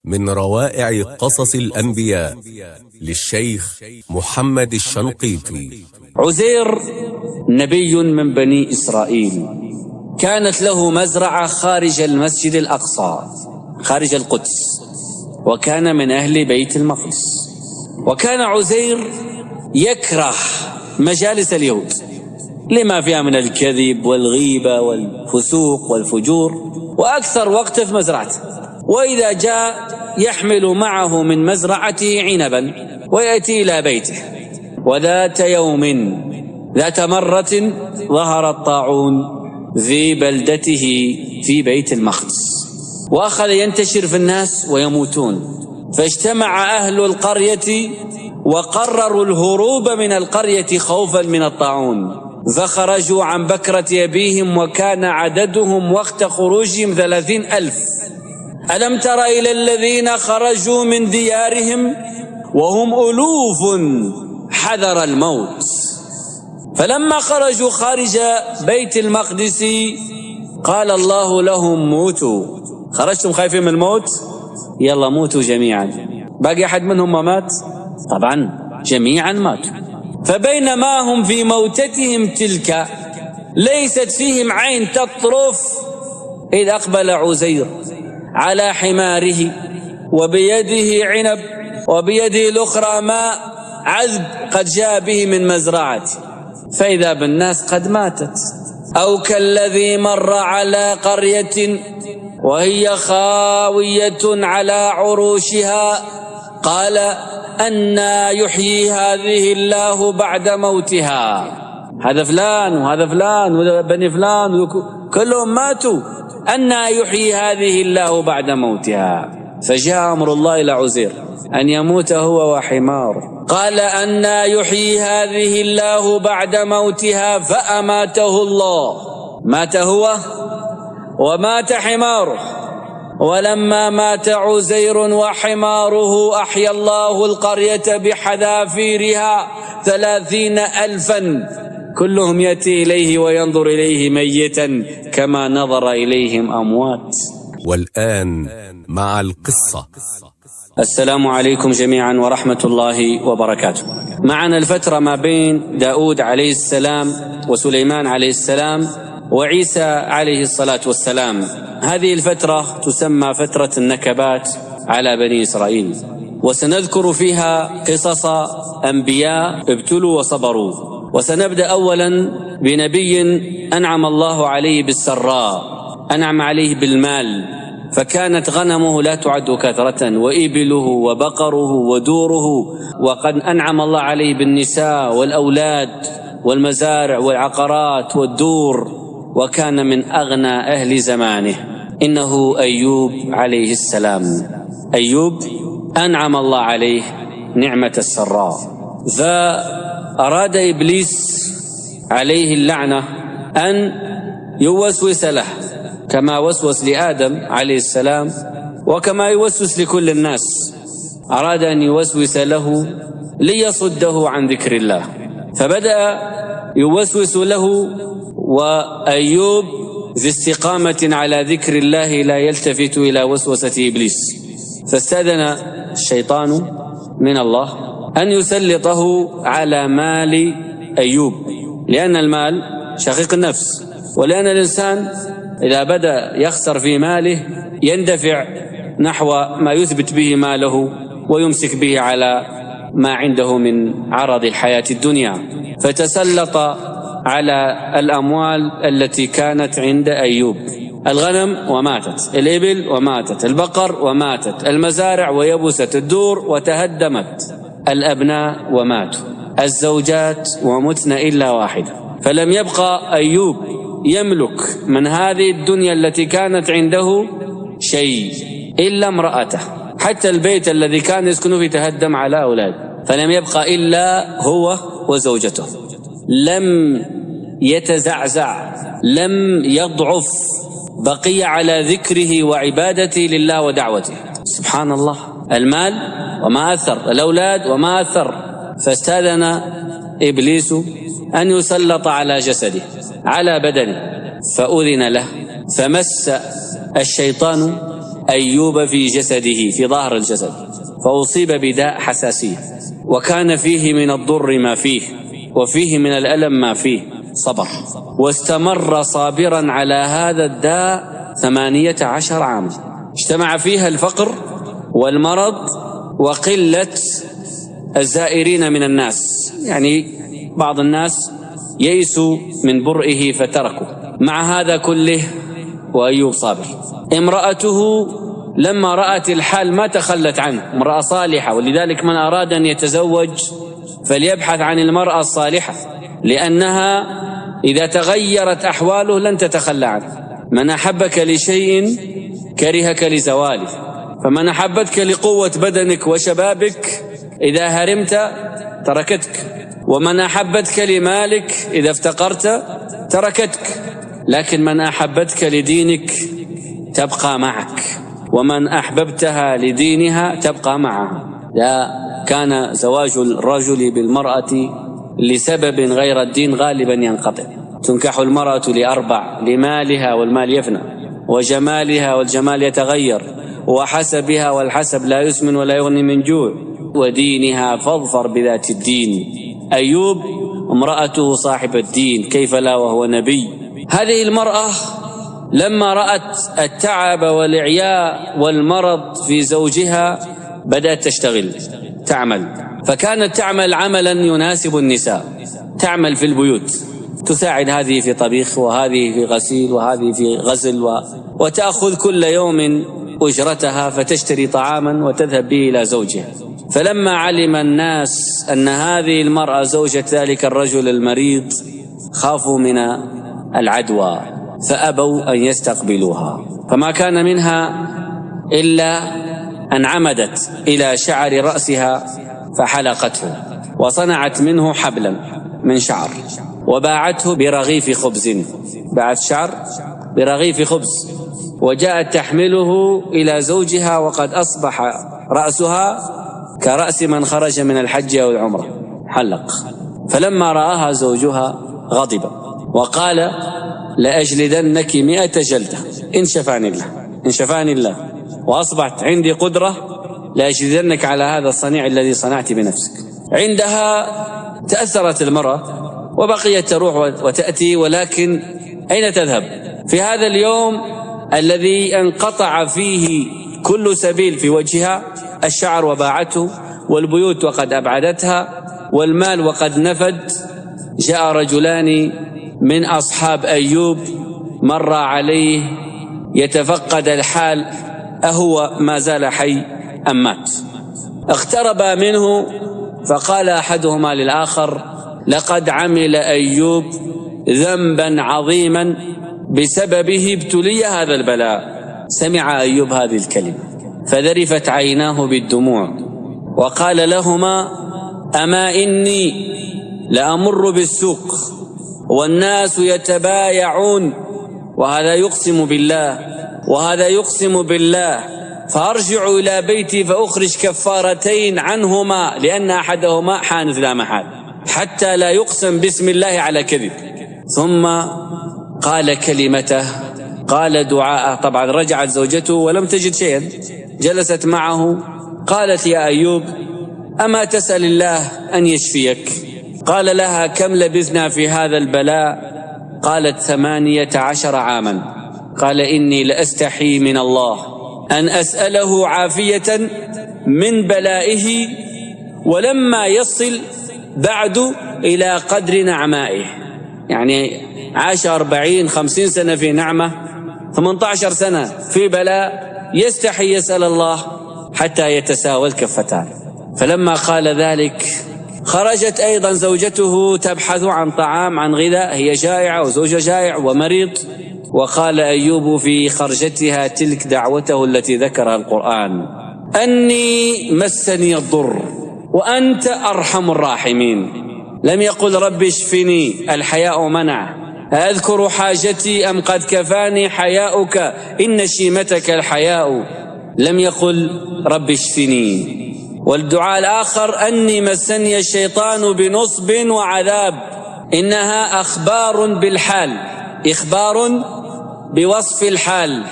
من روائع قصص الأنبياء للشيخ محمد الشنقيطي. عزير نبي من بني إسرائيل، كانت له مزرعة خارج المسجد الأقصى خارج القدس، وكان من أهل بيت المقدس. وكان عزير يكره مجالس اليهود لما فيها من الكذب والغيبة والفسوق والفجور، وأكثر وقت في مزرعته. وإذا جاء يحمل معه من مزرعته عنبا ويأتي إلى بيته. وذات يوم ذات مرة ظهر الطاعون في بلدته في بيت المقدس، وأخذ ينتشر في الناس ويموتون، فاجتمع أهل القرية وقرروا الهروب من القرية خوفا من الطاعون، فخرجوا عن بكرة أبيهم، وكان عددهم وقت خروجهم 30,000. ألم تر إلى الذين خرجوا من ديارهم وهم ألوف حذر الموت، فلما خرجوا خارج بيت المقدس قال الله لهم موتوا. خرجتم خايفين من الموت؟ يلا موتوا جميعا. باقي أحد منهم ما مات؟ طبعا جميعا ماتوا. فبينما هم في موتتهم تلك ليست فيهم عين تطرف إذ أقبل عزير على حماره وبيده عنب وبيده الأخرى ماء عذب قد جاء به من مزرعته، فإذا بالناس قد ماتت. أو كالذي مر على قرية وهي خاوية على عروشها قال أنى يحيي هذه الله بعد موتها. هذا فلان وهذا فلان وبني فلان كلهم ماتوا، أنى يحيي هذه الله بعد موتها. فجاء أمر الله إلى عزير أن يموت هو وحماره، قال أنى يحيي هذه الله بعد موتها، فأماته الله. مات هو ومات حماره. ولما مات عزير وحماره أحيا الله القرية بحذافيرها 30,000، كلهم يأتي إليه وينظر إليه ميتا كما نظر إليهم أموات. والآن مع القصة. السلام عليكم جميعا ورحمة الله وبركاته. معنا الفترة ما بين داود عليه السلام وسليمان عليه السلام وعيسى عليه الصلاة والسلام. هذه الفترة تسمى فترة النكبات على بني إسرائيل، وسنذكر فيها قصص أنبياء ابتلوا وصبروا. وسنبدأ أولا بنبي أنعم الله عليه بالسراء، أنعم عليه بالمال، فكانت غنمه لا تعد كثرة، وإبله وبقره ودوره، وقد أنعم الله عليه بالنساء والأولاد والمزارع والعقارات والدور، وكان من أغنى أهل زمانه. إنه أيوب عليه السلام. أيوب أنعم الله عليه نعمة السراء، فأراد إبليس عليه اللعنة أن يوسوس له كما وسوس لآدم عليه السلام، وكما يوسوس لكل الناس. أراد أن يوسوس له ليصده عن ذكر الله، فبدأ يوسوس له، وأيوب في استقامة على ذكر الله لا يلتفت إلى وسوسة إبليس. فاستأذن الشيطان من الله أن يسلطه على مال أيوب، لأن المال شقيق النفس، ولأن الإنسان إذا بدأ يخسر في ماله يندفع نحو ما يثبت به ماله ويمسك به على ما عنده من عرض الحياة الدنيا. فتسلط على الأموال التي كانت عند أيوب، الغنم وماتت، الإبل وماتت، البقر وماتت، المزارع ويبست، الدور وتهدمت، الأبناء وماتوا، الزوجات ومتن إلا واحدة. فلم يبقى أيوب يملك من هذه الدنيا التي كانت عنده شيء إلا امرأته، حتى البيت الذي كان يسكنه فيه تهدم على أولاد، فلم يبقى إلا هو وزوجته. لم يتزعزع، لم يضعف، بقي على ذكره وعبادته لله ودعوته. سبحان الله، المال وما أثر، الأولاد وما أثر. فاستأذن إبليس أن يسلط على جسده، على بدنه، فأذن له، فمس الشيطان أيوب في جسده، في ظهر الجسد، فأصيب بداء حساسية، وكان فيه من الضر ما فيه، وفيه من الألم ما فيه. صبر واستمر صابرا على هذا الداء 18 عاما، اجتمع فيها الفقر والمرض وقلة الزائرين من الناس. يعني بعض الناس يئسوا من برئه فتركوا. مع هذا كله وأيوب صابر. امرأته لما رأت الحال ما تخلت عنه، امرأة صالحة، ولذلك من أراد أن يتزوج فليبحث عن المرأة الصالحة، لأنها إذا تغيرت أحواله لن تتخلى عنه. من أحبك لشيء كرهك لزواله، فمن أحبتك لقوة بدنك وشبابك إذا هرمت تركتك، ومن أحبتك لمالك إذا افتقرت تركتك، لكن من أحبتك لدينك تبقى معك، ومن أحببتها لدينها تبقى معها. لا كان زواج الرجل بالمرأة لسبب غير الدين غالبا ينقطع. تنكح المرأة لأربع: لمالها والمال يفنى، وجمالها والجمال يتغير، وحسبها والحسب لا يسمن ولا يغني من جوع، ودينها فاظفر بذات الدين. أيوب امرأته صاحب الدين، كيف لا وهو نبي. هذه المرأة لما رأت التعب والإعياء والمرض في زوجها بدأت تشتغل تعمل، فكانت تعمل عملا يناسب النساء، تعمل في البيوت، تساعد هذه في طبيخ وهذه في غسيل وهذه في غسل وتأخذ كل يوم أجرتها، فتشتري طعاما وتذهب به إلى زوجها. فلما علم الناس أن هذه المرأة زوجة ذلك الرجل المريض خافوا من العدوى فأبوا أن يستقبلوها، فما كان منها إلا أن عمدت إلى شعر رأسها فحلقته، وصنعت منه حبلا من شعر، وباعته برغيف خبز، باعت شعر برغيف خبز، وجاءت تحمله إلى زوجها وقد أصبح رأسها كرأس من خرج من الحج أو العمرة، حلق. فلما رآها زوجها غضب وقال: لأجلدنك 100 جلدة إن شفاني الله وأصبحت عندي قدرة لأجلدنك على هذا الصنيع الذي صنعت بنفسك. عندها تأثرت المرأة وبقيت تروح وتأتي، ولكن أين تذهب في هذا اليوم الذي انقطع فيه كل سبيل في وجهها؟ الشعر وباعته، والبيوت وقد أبعدتها، والمال وقد نفد. جاء رجلان من أصحاب أيوب، مر عليه يتفقد الحال، أهو ما زال حي أم مات؟ اقتربا منه فقال أحدهما للآخر: لقد عمل أيوب ذنبا عظيما بسببه ابتلي هذا البلاء. سمع أيوب هذه الكلمة فذرفت عيناه بالدموع، وقال لهما: أما إني لأمر بالسوق والناس يتبايعون، وهذا يقسم بالله وهذا يقسم بالله، فأرجع إلى بيتي فأخرج كفارتين عنهما، لأن أحدهما حانث لا محال، حتى لا يقسم باسم الله على كذب. ثم قال كلمته، قال دعاءه. طبعا رجعت زوجته ولم تجد شيئا، جلست معه، قالت: يا أيوب، أما تسأل الله أن يشفيك؟ قال لها: كم لبثنا في هذا البلاء؟ قالت: 18 عاما. قال: إني لأستحي من الله أن أسأله عافية من بلائه، ولما يصل بعد إلى قدر نعمائه. يعني عاش 40-50 سنة في نعمة، 18 سنة في بلاء، يستحي يسأل الله حتى يتساوى الكفتان. فلما قال ذلك خرجت أيضا زوجته تبحث عن طعام، عن غذاء، هي جائعة وزوجها جائع ومريض. وقال أيوب في خرجتها تلك دعوته التي ذكرها القرآن: أني مسني الضر وأنت أرحم الراحمين. لم يقل رب اشفني، الحياء منع. أذكر حاجتي أم قد كفاني حياؤك إن شيمتك الحياء. لم يقل رب اشفني. والدعاء الآخر: أني مسني الشيطان بنصب وعذاب. إنها أخبار بالحال، إخبار بوصف الحال.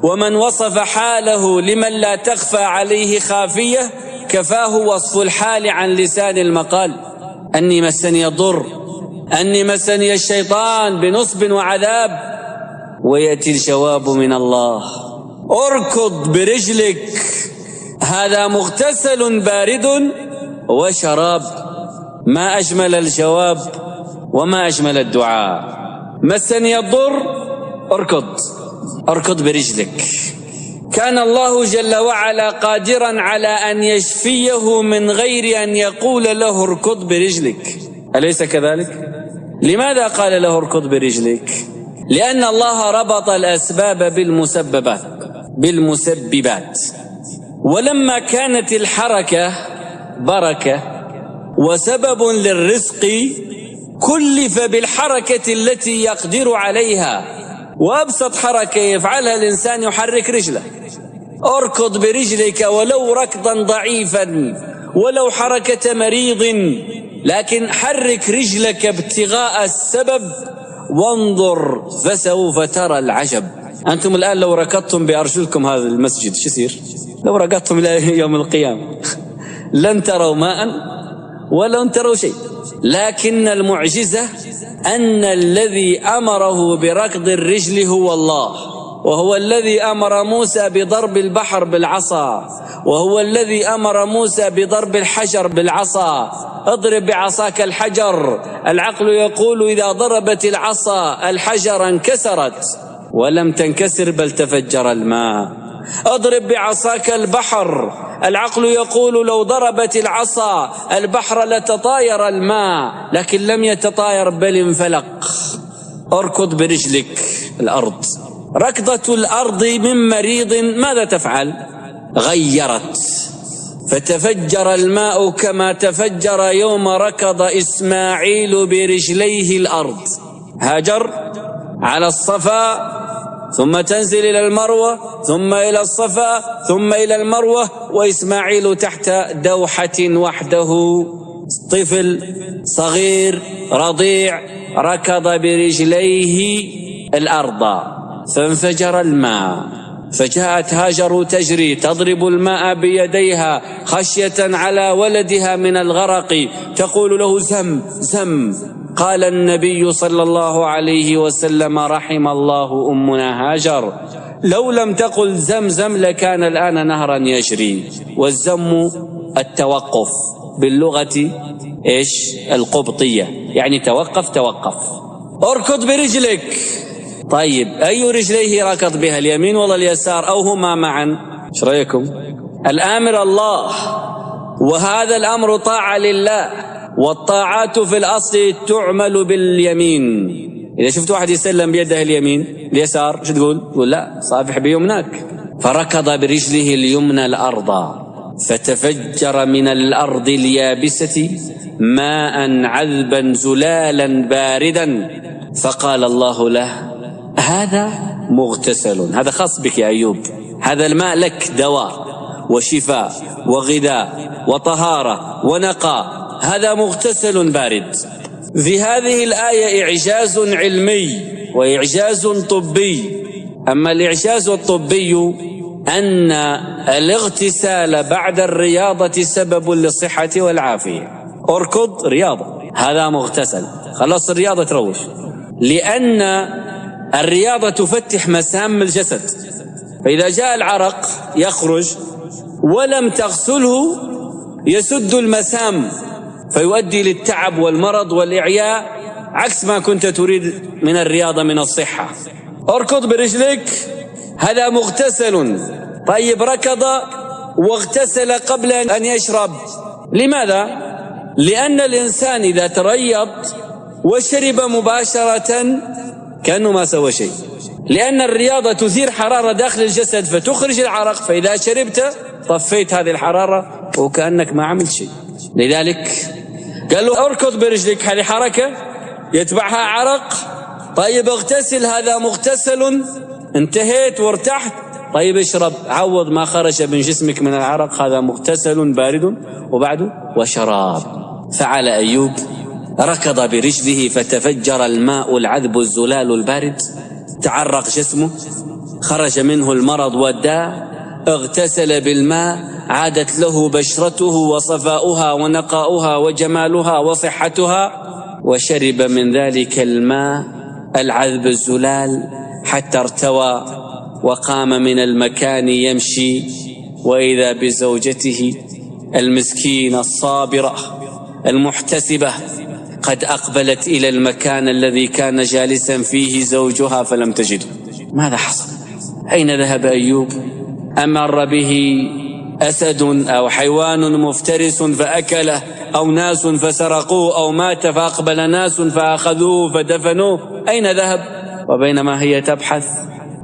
ومن وصف حاله لمن لا تخفى عليه خافية كفاه وصف الحال عن لسان المقال. أني مسني الضر، أني مسني الشيطان بنصب وعذاب، ويأتي الجواب من الله: اركض برجلك، هذا مغتسل بارد وشراب. ما أجمل الجواب وما أجمل الدعاء. مسني الضر، اركض برجلك. كان الله جل وعلا قادرا على أن يشفيه من غير أن يقول له اركض برجلك، أليس كذلك؟ لماذا قال له اركض برجلك؟ لأن الله ربط الأسباب بالمسببات، ولما كانت الحركة بركة وسبب للرزق كلف بالحركة التي يقدر عليها، وأبسط حركة يفعلها الإنسان يحرك رجله. اركض برجلك ولو ركضا ضعيفا ولو حركة مريض، لكن حرك رجلك ابتغاء السبب وانظر فسوف ترى العجب. أنتم الآن لو ركضتم بأرجلكم هذا المسجد شو يصير؟ لو ركضتم إلى يوم القيامة لن تروا ماء ولن تروا شيء. لكن المعجزة أن الذي أمره بركض الرجل هو الله، وهو الذي أمر موسى بضرب البحر بالعصا، وهو الذي أمر موسى بضرب الحجر بالعصا. اضرب بعصاك الحجر، العقل يقول إذا ضربت العصا الحجر انكسرت، ولم تنكسر بل تفجر الماء. اضرب بعصاك البحر، العقل يقول لو ضربت العصا البحر لتطاير الماء، لكن لم يتطاير بل انفلق. اركض برجلك الأرض. ركضة الأرض من مريض ماذا تفعل؟ غيرت، فتفجر الماء كما تفجر يوم ركض إسماعيل برجليه الأرض. هاجر على الصفا، ثم تنزل إلى المروة، ثم إلى الصفا، ثم إلى المروة، وإسماعيل تحت دوحة وحده، طفل صغير رضيع ركض برجليه الأرض فانفجر الماء. فجاءت هاجر تجري تضرب الماء بيديها خشية على ولدها من الغرق، تقول له زم زم. قال النبي صلى الله عليه وسلم: رحم الله أمنا هاجر، لو لم تقل زمزم لكان الآن نهرا يجري. والزم التوقف باللغة إيش؟ القبطية، يعني توقف. اركض برجلك. طيب أي رجليه ركض بها، اليمين ولا اليسار أو هما معا؟ ايش رأيكم؟ الآمر الله، وهذا الأمر طاعة لله، والطاعات في الأصل تعمل باليمين. إذا شفت واحد يسلم بيده اليمين اليسار شو تقول؟ تقول لا، صافح بيمناك. فركض برجله اليمنى الأرض فتفجر من الأرض اليابسة ماء عذبا زلالا باردا، فقال الله له: هذا مغتسل، هذا خاص بك يا أيوب، هذا الماء لك دواء وشفاء وغذاء وطهارة ونقاء، هذا مغتسل بارد. في هذه الآية إعجاز علمي وإعجاز طبي. أما الإعجاز الطبي أن الاغتسال بعد الرياضة سبب للصحة والعافية. اركض رياضة، هذا مغتسل، خلاص الرياضة تروش، لأن الرياضة تفتح مسام الجسد، فإذا جاء العرق يخرج ولم تغسله يسد المسام فيؤدي للتعب والمرض والإعياء، عكس ما كنت تريد من الرياضة من الصحة. اركض برجلك، هذا مغتسل. طيب ركض واغتسل قبل أن يشرب، لماذا؟ لأن الإنسان إذا تريض وشرب مباشرة كأنه ما سوى شيء، لأن الرياضة تثير حرارة داخل الجسد فتخرج العرق، فإذا شربت طفيت هذه الحرارة وكأنك ما عملت شيء. لذلك قال له اركض برجلك، هذه حركة يتبعها عرق. طيب اغتسل، هذا مغتسل، انتهيت وارتحت. طيب اشرب، عوض ما خرج من جسمك من العرق، هذا مغتسل بارد. وبعده وشراب. فعل أيوب، ركض برجله فتفجر الماء العذب الزلال البارد. تعرق جسمه، خرج منه المرض والداء، اغتسل بالماء، عادت له بشرته وصفاؤها ونقاؤها وجمالها وصحتها، وشرب من ذلك الماء العذب الزلال حتى ارتوى، وقام من المكان يمشي، وإذا بزوجته المسكينة الصابرة المحتسبة قد أقبلت إلى المكان الذي كان جالسا فيه زوجها فلم تجده. ماذا حصل؟ أين ذهب أيوب؟ أمر به أسد أو حيوان مفترس فأكله، أو ناس فسرقوه، أو مات فأقبل ناس فأخذوه فدفنوه، أين ذهب؟ وبينما هي تبحث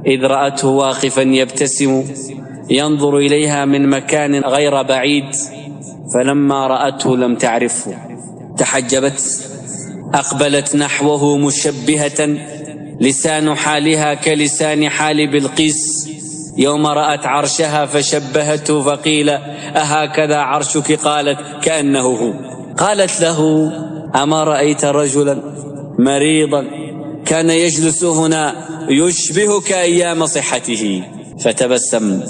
إذ رأته واقفا يبتسم ينظر إليها من مكان غير بعيد، فلما رأته لم تعرفه، تحجبت، أقبلت نحوه مشبهة، لسان حالها كلسان حال بلقيس يوم رأت عرشها فشبهته، فقيل أهكذا عرشك؟ قالت كأنه هو. قالت له أما رأيت رجلا مريضا كان يجلس هنا يشبهك أيام صحته؟ فتبسم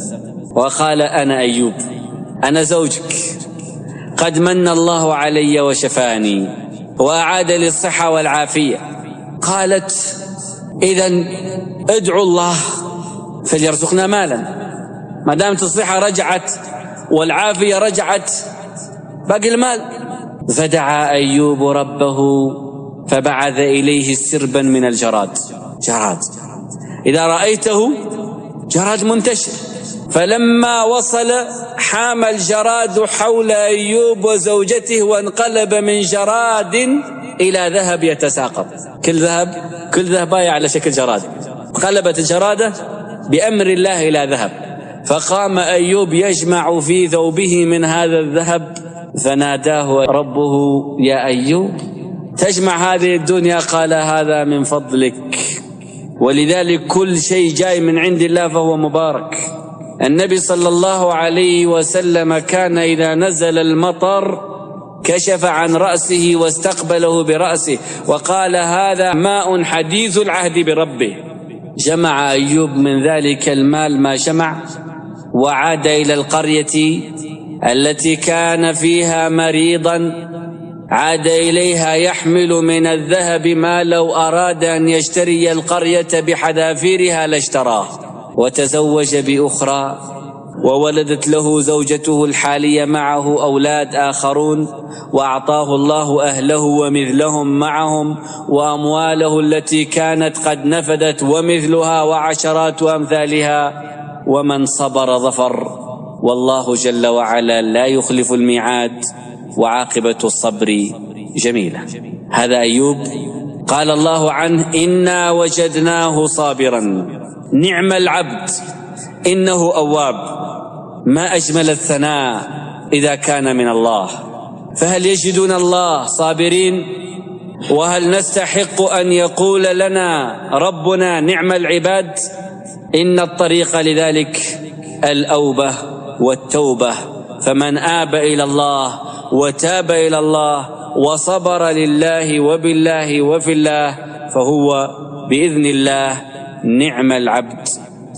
وقال أنا أيوب، أنا زوجك، قد من الله علي وشفاني وأعاد لي الصحة والعافية. قالت إذن ادعو الله فليرزقنا مالا، ما دامت الصحة رجعت والعافية رجعت باقي المال. فدعا أيوب ربه فبعث إليه سربا من الجراد، جراد إذا رأيته جراد منتشر، فلما وصل حام الجراد حول أيوب وزوجته، وانقلب من جراد إلى ذهب يتساقط، كل ذهب على شكل جراد، قلبت الجرادة بأمر الله إلى ذهب. فقام أيوب يجمع في ثوبه من هذا الذهب، فناداه ربه يا أيوب تجمع هذه الدنيا؟ قال هذا من فضلك، ولذلك كل شيء جاي من عند الله فهو مبارك. النبي صلى الله عليه وسلم كان إذا نزل المطر كشف عن رأسه واستقبله برأسه وقال هذا ماء حديث العهد بربه. جمع أيوب من ذلك المال ما جمع، وعاد إلى القرية التي كان فيها مريضا، عاد إليها يحمل من الذهب ما لو أراد أن يشتري القرية بحذافيرها لاشتراه، وتزوج بأخرى، وولدت له زوجته الحالية معه أولاد آخرون، وأعطاه الله أهله ومثلهم معهم، وأمواله التي كانت قد نفدت ومثلها وعشرات أمثالها، ومن صبر ظفر، والله جل وعلا لا يخلف الميعاد، وعاقبة الصبر جميلة. هذا أيوب قال الله عنه إنا وجدناه صابرا نعم العبد إنه أواب. ما أجمل الثناء إذا كان من الله، فهل يجدون الله صابرين؟ وهل نستحق أن يقول لنا ربنا نعم العباد؟ إن الطريق لذلك الأوبة والتوبة، فمن آب إلى الله وتاب إلى الله وصبر لله وبالله وفي الله فهو بإذن الله نعم العبد،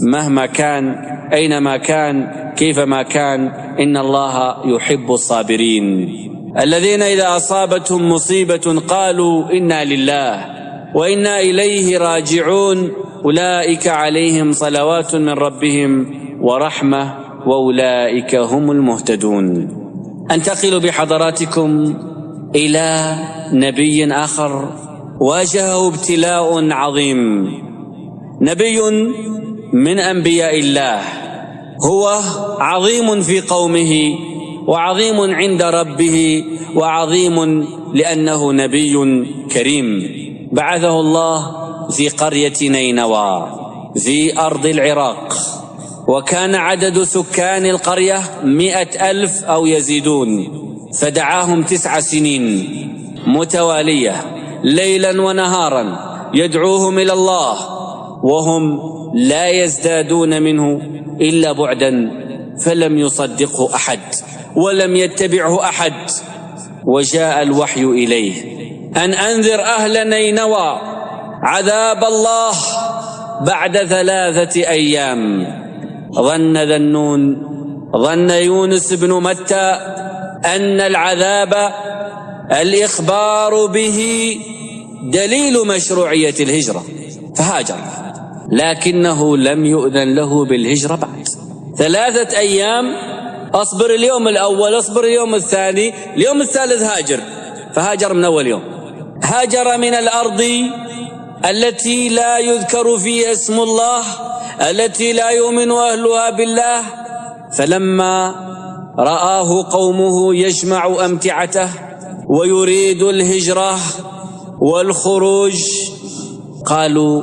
مهما كان، أينما كان، كيفما كان، إن الله يحب الصابرين الذين إذا أصابتهم مصيبة قالوا إنا لله وإنا إليه راجعون، أولئك عليهم صلوات من ربهم ورحمة وأولئك هم المهتدون. أنتقل بحضراتكم إلى نبي آخر واجهه ابتلاء عظيم، نبي من أنبياء الله، هو عظيم في قومه وعظيم عند ربه وعظيم لأنه نبي كريم. بعثه الله في قرية نينوى في أرض العراق، وكان عدد سكان القرية 100,000 أو يزيدون، فدعاهم 9 سنين متوالية ليلا ونهارا يدعوهم إلى الله، وهم لا يزدادون منه إلا بعدا، فلم يصدقه أحد ولم يتبعه أحد. وجاء الوحي إليه أن أنذر أهل نينوى عذاب الله بعد 3 أيام ظن يونس بن متى أن العذاب الإخبار به دليل مشروعية الهجرة فهاجر، لكنه لم يؤذن له بالهجرة بعد 3 أيام. أصبر اليوم الأول، أصبر اليوم الثاني، اليوم الثالث هاجر. فهاجر من أول يوم، هاجر من الأرض التي لا يذكر فيها اسم الله، التي لا يؤمن أهلها بالله. فلما رآه قومه يجمع أمتعته ويريد الهجرة والخروج قالوا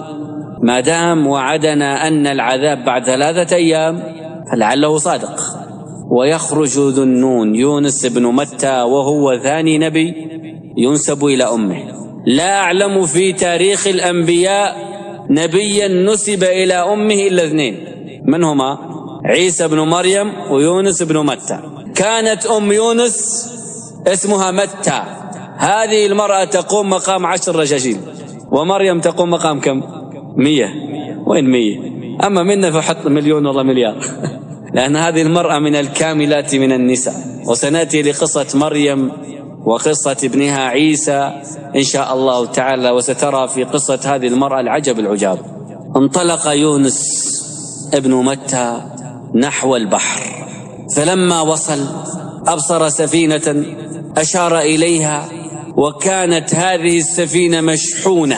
ما دام وعدنا أن العذاب بعد 3 أيام فلعله صادق. ويخرج ذو النون يونس بن متى وهو ثاني نبي ينسب إلى أمه. لا أعلم في تاريخ الأنبياء نبيا نسب إلى أمه إلا 2، من هما؟ عيسى بن مريم ويونس بن متى. كانت أم يونس اسمها متى، هذه المرأة تقوم مقام 10 رجاجيل، ومريم تقوم مقام كم؟ 100. وين 100؟ أما منا فحط 1,000,000 والله مليار لأن هذه المرأة من الكاملات من النساء. وسنأتي لقصة مريم وقصة ابنها عيسى إن شاء الله تعالى، وسترى في قصة هذه المرأة العجب العجاب. انطلق يونس ابن متى نحو البحر، فلما وصل أبصر سفينة أشار إليها، وكانت هذه السفينة مشحونة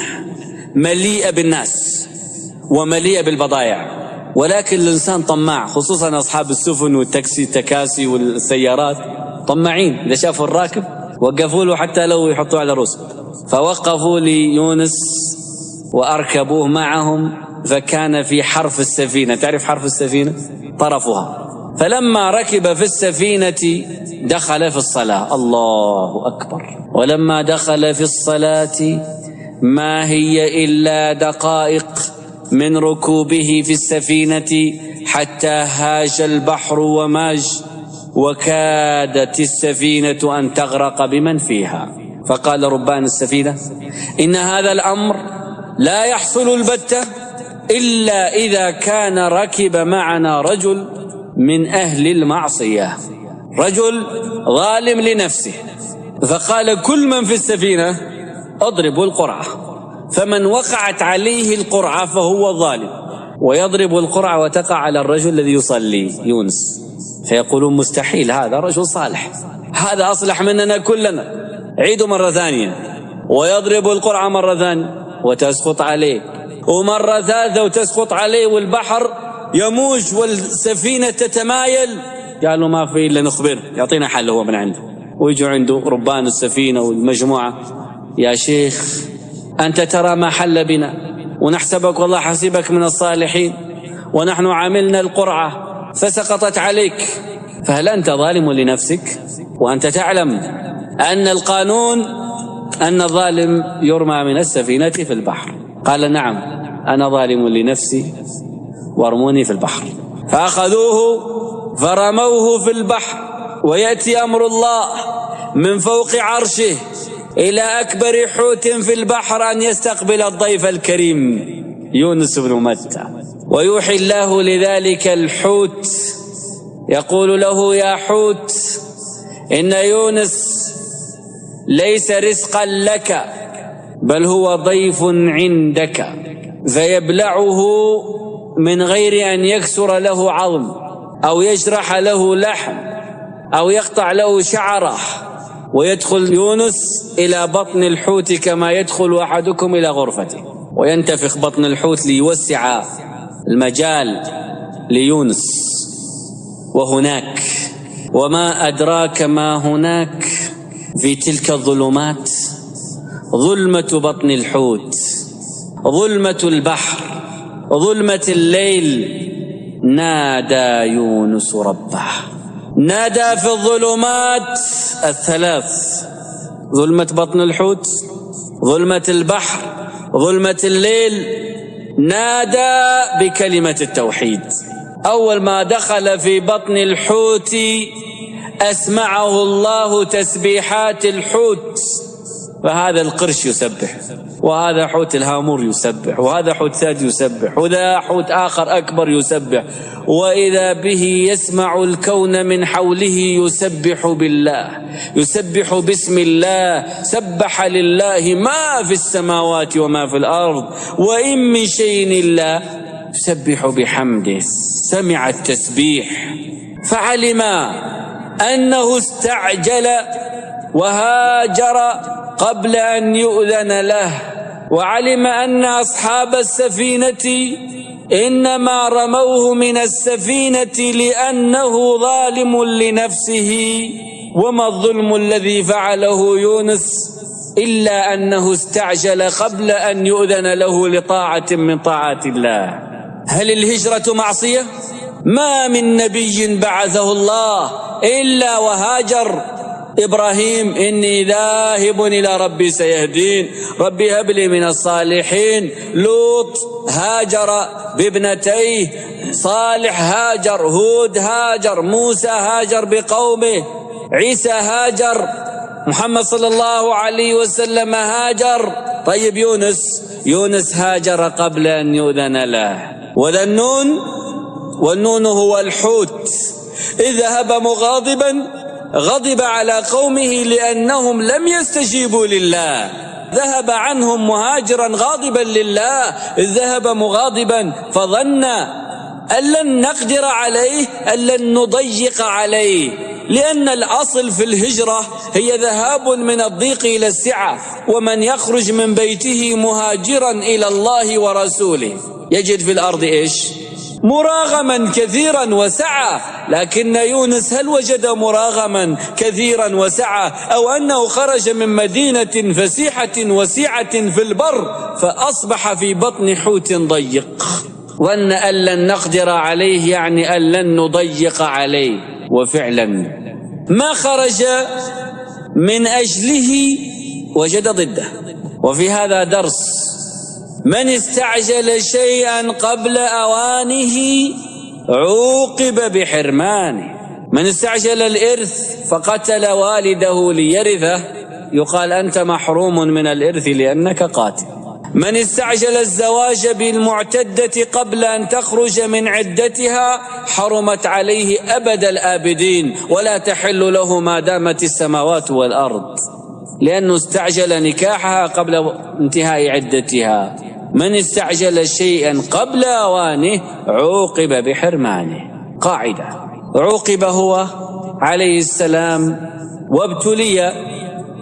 مليئة بالناس ومليئة بالبضائع. ولكن الإنسان طماع، خصوصا أصحاب السفن والتكاسي والسيارات طماعين، إذا شافوا الراكب وقفوا له حتى لو يحطوا على رؤوسهم. فوقفوا ليونس وأركبوه معهم، فكان في حرف السفينة، تعرف حرف السفينة؟ طرفها. فلما ركب في السفينة دخل في الصلاة، الله أكبر. ولما دخل في الصلاة ما هي إلا دقائق من ركوبه في السفينة حتى هاج البحر وماج، وكادت السفينة أن تغرق بمن فيها. فقال ربان السفينة إن هذا الأمر لا يحصل البتة إلا إذا كان ركب معنا رجل من أهل المعصية، رجل ظالم لنفسه. فقال كل من في السفينة اضربوا القرعة، فمن وقعت عليه القرعة فهو ظالم. ويضرب القرعة وتقع على الرجل الذي يصلي يونس، فيقولون مستحيل، هذا رجل صالح، هذا أصلح مننا كلنا، عيدوا مرة ثانية. ويضرب القرعة مرة ثانية وتسقط عليه، ومرة ثالثة وتسقط عليه، والبحر يموج والسفينة تتمايل. قالوا ما في إلا نخبر يعطينا حل هو من عنده. ويجوا عنده ربان السفينة والمجموعة، يا شيخ أنت ترى ما حل بنا، ونحسبك والله حسيبك من الصالحين، ونحن عملنا القرعة فسقطت عليك، فهل أنت ظالم لنفسك وأنت تعلم أن القانون أن الظالم يرمى من السفينة في البحر؟ قال نعم أنا ظالم لنفسي وارموني في البحر. فأخذوه فرموه في البحر، ويأتي أمر الله من فوق عرشه إلى أكبر حوت في البحر أن يستقبل الضيف الكريم يونس بن متى، ويوحي الله لذلك الحوت يقول له يا حوت إن يونس ليس رزقا لك بل هو ضيف عندك، فيبلعه من غير أن يكسر له عظم أو يجرح له لحم أو يقطع له شعره، ويدخل يونس إلى بطن الحوت كما يدخل أحدكم إلى غرفته، وينتفخ بطن الحوت ليوسع المجال ليونس. وهناك وما أدراك ما هناك في تلك الظلمات، ظلمة بطن الحوت، ظلمة البحر، ظلمة الليل، نادى يونس ربه، نادى في الظلمات الثلاث، ظلمة بطن الحوت، ظلمة البحر، ظلمة الليل، نادى بكلمة التوحيد. أول ما دخل في بطن الحوت أسمعه الله تسبيحات الحوت فهذا القرش يسبح، وهذا حوت الهامور يسبح، وهذا حوت ثاني يسبح، وذا حوت آخر أكبر يسبح، وإذا به يسمع الكون من حوله يسبح بالله، يسبح باسم الله. سبح لله ما في السماوات وما في الأرض وإن من شيء إلا يسبح بحمده. سمع التسبيح فعلم أنه استعجل وهاجر قبل أن يؤذن له، وعلم أن أصحاب السفينة إنما رموه من السفينة لأنه ظالم لنفسه، وما الظلم الذي فعله يونس إلا أنه استعجل قبل أن يؤذن له لطاعة من طاعات الله. هل الهجرة معصية؟ ما من نبي بعثه الله إلا وهاجر. إبراهيم إني ذاهب إلى ربي سيهدين، ربي هب لي من الصالحين. لوط هاجر بابنتيه، صالح هاجر، هود هاجر، موسى هاجر بقومه، عيسى هاجر، محمد صلى الله عليه وسلم هاجر. طيب يونس هاجر قبل أن يؤذن له. وذا النون، والنون هو الحوت، إذ ذهب مغاضبا غضب على قومه لأنهم لم يستجيبوا لله. ذهب عنهم مهاجرا غاضبا لله، إذ ذهب مغاضبا فظن أن لن نقدر عليه، أن لن نضيق عليه، لأن الأصل في الهجرة هي ذهاب من الضيق إلى السعة، ومن يخرج من بيته مهاجرا إلى الله ورسوله يجد في الأرض إيش؟ مراغما كثيرا وسعة. لكن يونس هل وجد مراغما كثيرا وسعة، أو أنه خرج من مدينة فسيحة وسيعة في البر فأصبح في بطن حوت ضيق، وأن لن نقدر عليه يعني أن لن نضيق عليه، وفعلا ما خرج من أجله وجد ضده. وفي هذا درس: من استعجل شيئا قبل أوانه عوقب بحرمانه. من استعجل الإرث فقتل والده ليرثه يقال أنت محروم من الإرث لأنك قاتل. من استعجل الزواج بالمعتدة قبل أن تخرج من عدتها حرمت عليه أبد الآبدين ولا تحل له ما دامت السماوات والأرض، لأنه استعجل نكاحها قبل انتهاء عدتها. من استعجل شيئا قبل أوانه عوقب بحرمانه. قاعدة: عوقب هو عليه السلام وابتلي،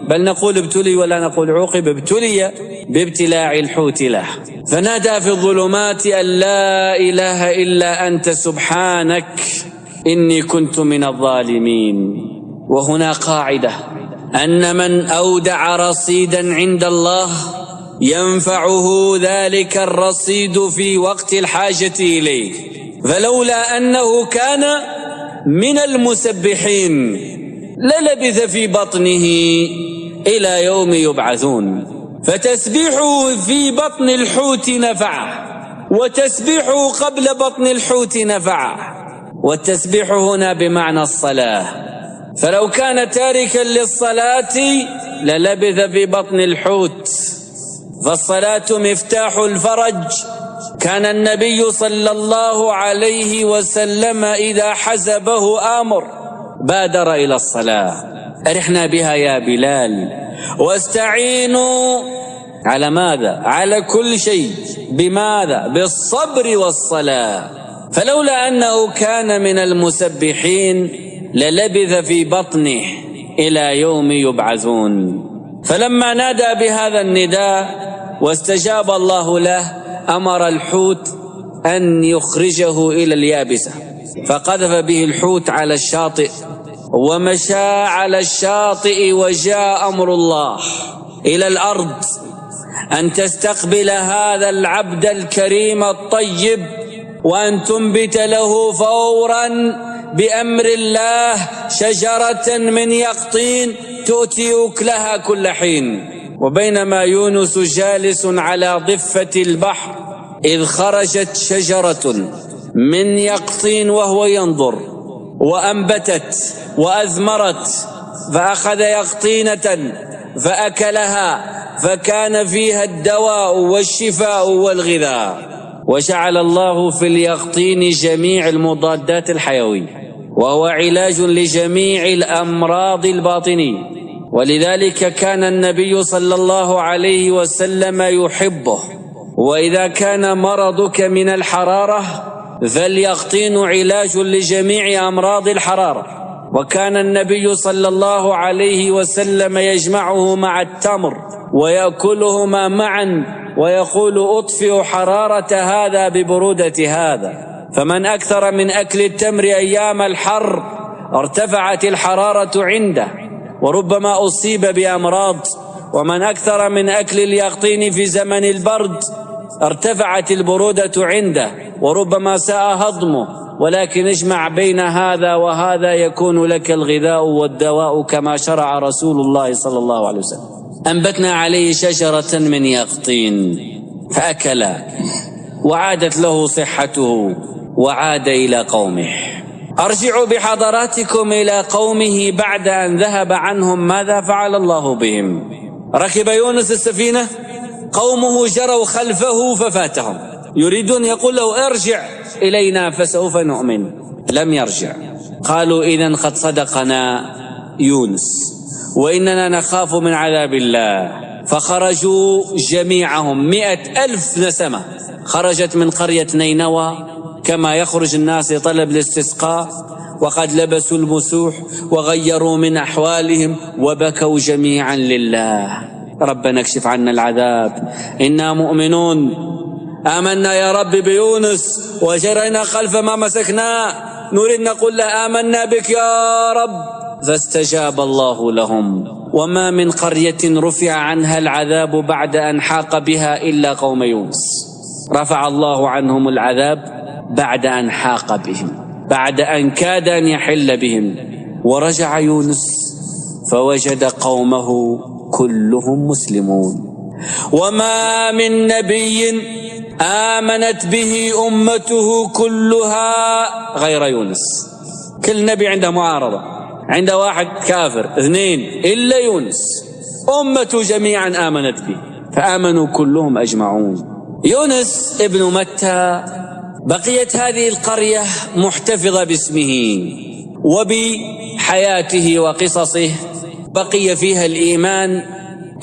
بل نقول ابتلي ولا نقول عوقب، ابتلي بابتلاع الحوت له، فنادى في الظلمات أن لا إله إلا أنت سبحانك إني كنت من الظالمين. وهنا قاعدة: أن من أودع رصيدا عند الله ينفعه ذلك الرصيد في وقت الحاجة إليه، فلولا أنه كان من المسبحين للبث في بطنه إلى يوم يبعثون. فتسبيحه في بطن الحوت نفعه، وتسبيحه قبل بطن الحوت نفعه. والتسبيح هنا بمعنى الصلاة، فلو كان تاركا للصلاة للبث في بطن الحوت، فالصلاة مفتاح الفرج. كان النبي صلى الله عليه وسلم إذا حزبه أمر بادر إلى الصلاة. أرحنا بها يا بلال، واستعينوا على ماذا؟ على كل شيء. بماذا؟ بالصبر والصلاة. فلولا أنه كان من المسبحين للبث في بطنه إلى يوم يبعثون. فلما نادى بهذا النداء واستجاب الله له أمر الحوت أن يخرجه إلى اليابسة، فقذف به الحوت على الشاطئ ومشى على الشاطئ، وجاء أمر الله إلى الأرض أن تستقبل هذا العبد الكريم الطيب وأن تنبت له فورا بأمر الله شجرة من يقطين تؤتي أكلها كل حين. وبينما يونس جالس على ضفة البحر إذ خرجت شجرة من يقطين وهو ينظر، وأنبتت وأثمرت، فأخذ يقطينة فأكلها فكان فيها الدواء والشفاء والغذاء. وجعل الله في اليقطين جميع المضادات الحيوية، وهو علاج لجميع الأمراض الباطنية، ولذلك كان النبي صلى الله عليه وسلم يحبه. وإذا كان مرضك من الحرارة فاليقطين علاج لجميع أمراض الحرارة، وكان النبي صلى الله عليه وسلم يجمعه مع التمر ويأكلهما معا ويقول أطفئ حرارة هذا ببرودة هذا. فمن أكثر من أكل التمر أيام الحر ارتفعت الحرارة عنده وربما أصيب بأمراض، ومن أكثر من أكل اليقطين في زمن البرد ارتفعت البرودة عنده وربما ساء هضمه. ولكن اجمع بين هذا وهذا يكون لك الغذاء والدواء كما شرع رسول الله صلى الله عليه وسلم. أنبتنا عليه شجرة من يقطين فأكل وعادت له صحته وعاد إلى قومه. أرجع بحضراتكم إلى قومه بعد أن ذهب عنهم. ماذا فعل الله بهم؟ ركب يونس السفينة، قومه جروا خلفه ففاتهم، يريدون يقول له ارجع إلينا فسوف نؤمن. لم يرجع. قالوا إذن قد صدقنا يونس وإننا نخاف من عذاب الله. فخرجوا جميعهم 100,000 نسمة خرجت من قرية نينوى كما يخرج الناس لطلب الاستسقاء، وقد لبسوا المسوح وغيروا من أحوالهم وبكوا جميعا لله: ربنا اكشف عنا العذاب إنا مؤمنون، آمنا يا رب بيونس وجرينا خلف ما مسكناه، نريد نقول له آمنا بك يا رب. فاستجاب الله لهم. وما من قرية رفع عنها العذاب بعد أن حاق بها إلا قوم يونس. رفع الله عنهم العذاب بعد أن حاق بهم، بعد أن كاد أن يحل بهم. ورجع يونس فوجد قومه كلهم مسلمون. وما من نبي آمنت به أمته كلها غير يونس. كل نبي عنده معارضة، عنده واحد كافر، 2 إلا يونس، أمته جميعا آمنت به فآمنوا كلهم أجمعون. يونس ابن متى بقيت هذه القرية محتفظة باسمه وبحياته وقصصه، بقي فيها الإيمان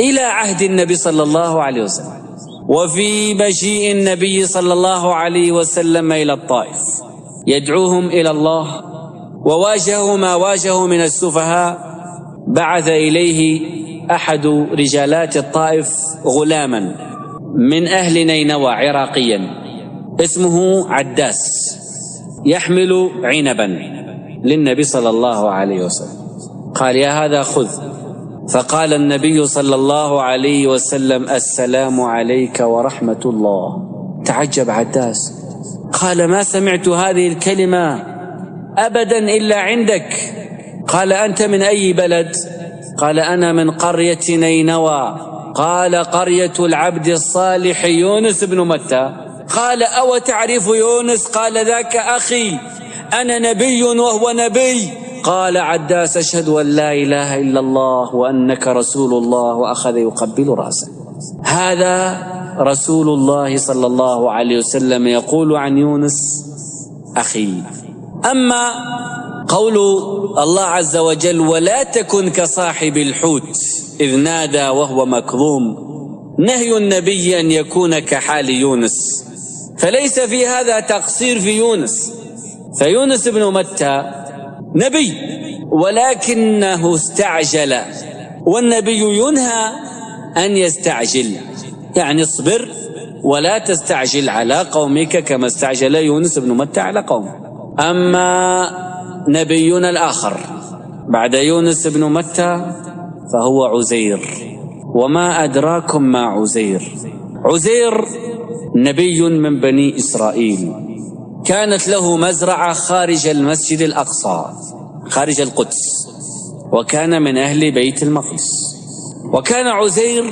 إلى عهد النبي صلى الله عليه وسلم. وفي مجيء النبي صلى الله عليه وسلم إلى الطائف يدعوهم إلى الله وواجهوا ما واجهوا من السفهاء، بعث إليه أحد رجالات الطائف غلاما من أهل نينوى عراقيا اسمه عداس يحمل عنبا للنبي صلى الله عليه وسلم. قال: يا هذا خذ. فقال النبي صلى الله عليه وسلم: السلام عليك ورحمة الله. تعجب عداس، قال: ما سمعت هذه الكلمة أبدا إلا عندك. قال: أنت من أي بلد؟ قال: أنا من قرية نينوى. قال: قرية العبد الصالح يونس بن متى. قال: أو تعرف يونس؟ قال: ذاك أخي، أنا نبي وهو نبي. قال عداس: أشهد أن لا إله إلا الله وأنك رسول الله، وأخذ يقبل رأسه. هذا رسول الله صلى الله عليه وسلم يقول عن يونس: أخي. أما قول الله عز وجل: ولا تكن كصاحب الحوت إذ نادى وهو مكظوم، نهي النبي أن يكون كحال يونس، فليس في هذا تقصير في يونس. فيونس بن متى نبي ولكنه استعجل، والنبي ينهى أن يستعجل، يعني اصبر ولا تستعجل على قومك كما استعجل يونس بن متى على قومه. أما نبينا الآخر بعد يونس بن متى فهو عزير. وما أدراكم ما عزير؟ عزير نبي من بني إسرائيل، كانت له مزرعة خارج المسجد الأقصى خارج القدس، وكان من أهل بيت المقدس. وكان عزير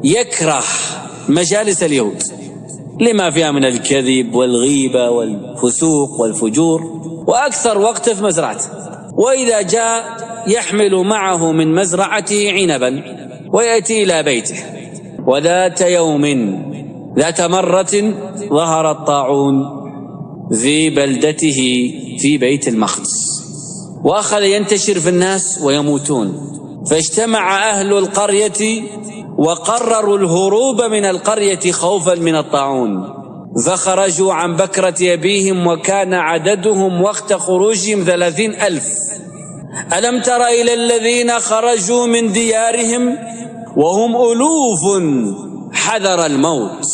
يكره مجالس اليهود لما فيها من الكذب والغيبة والفسوق والفجور، وأكثر وقت في مزرعته. وإذا جاء يحمل معه من مزرعته عنبا ويأتي إلى بيته. وذات يوم ذات مرة ظهر الطاعون في بلدته في بيت المقدس، وأخذ ينتشر في الناس ويموتون، فاجتمع أهل القرية وقرروا الهروب من القرية خوفا من الطاعون، فخرجوا عن بكرة أبيهم وكان عددهم وقت خروجهم 30,000. ألم تر إلى الذين خرجوا من ديارهم وهم ألوف حذر الموت،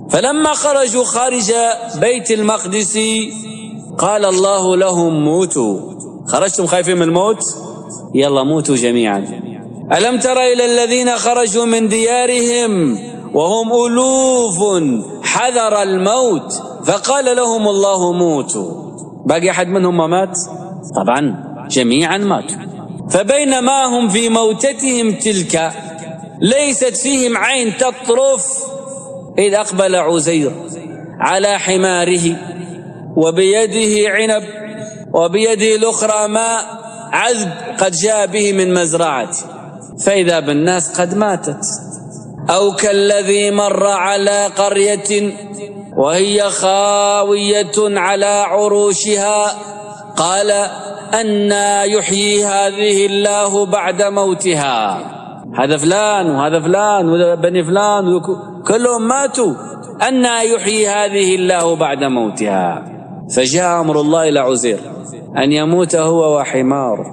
فلما خرجوا خارج بيت المقدس قال الله لهم موتوا. خرجتم خايفين من الموت؟ يلا موتوا جميعا. ألم تر إلى الذين خرجوا من ديارهم وهم ألوف حذر الموت فقال لهم الله موتوا. باقي أحد منهم ما مات؟ طبعا جميعا ماتوا. فبينما هم في موتتهم تلك ليست فيهم عين تطرف إذ أقبل عزير على حماره وبيده عنب وبيده الأخرى ماء عذب قد جاء به من مزرعته، فإذا بالناس قد ماتت. أو كالذي مر على قرية وهي خاوية على عروشها قال أنى يحيي هذه الله بعد موتها. هذا فلان وهذا فلان وبني فلان كلهم ماتوا، أنى يحيي هذه الله بعد موتها. فجاء أمر الله إلى عزير أن يموت هو وحماره،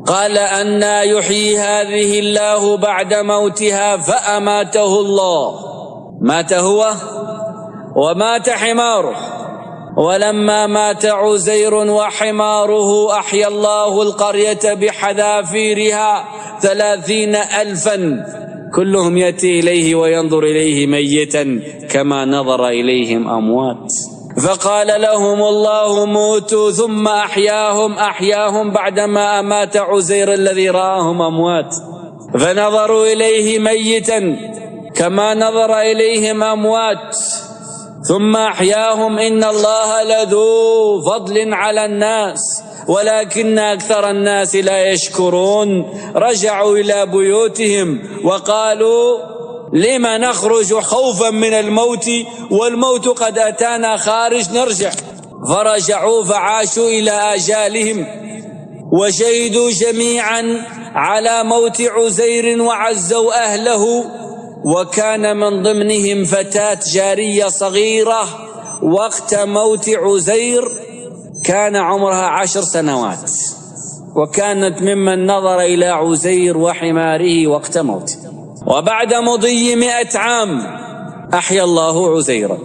قال أنى يحيي هذه الله بعد موتها فأماته الله. مات هو ومات حماره. ولما مات عزير وحماره أحيا الله القرية بحذافيرها 30,000 كلهم يأتي إليه وينظر إليه ميتا كما نظر إليهم أموات. فقال لهم الله موتوا ثم أحياهم بعدما أمات عزير الذي رآهم أموات، فنظروا إليه ميتا كما نظر إليهم أموات ثم أحياهم. إن الله لذو فضل على الناس ولكن أكثر الناس لا يشكرون. رجعوا إلى بيوتهم وقالوا لما نخرج خوفا من الموت والموت قد أتانا خارج نرجع. فرجعوا فعاشوا إلى آجالهم وشهدوا جميعا على موت عزير وعزوا أهله. وكان من ضمنهم فتاة جارية صغيرة وقت موت عزير كان عمرها 10 سنوات، وكانت ممن نظر إلى عزير وحماره وقت موته. وبعد مضي 100 عام أحيا الله عزيرا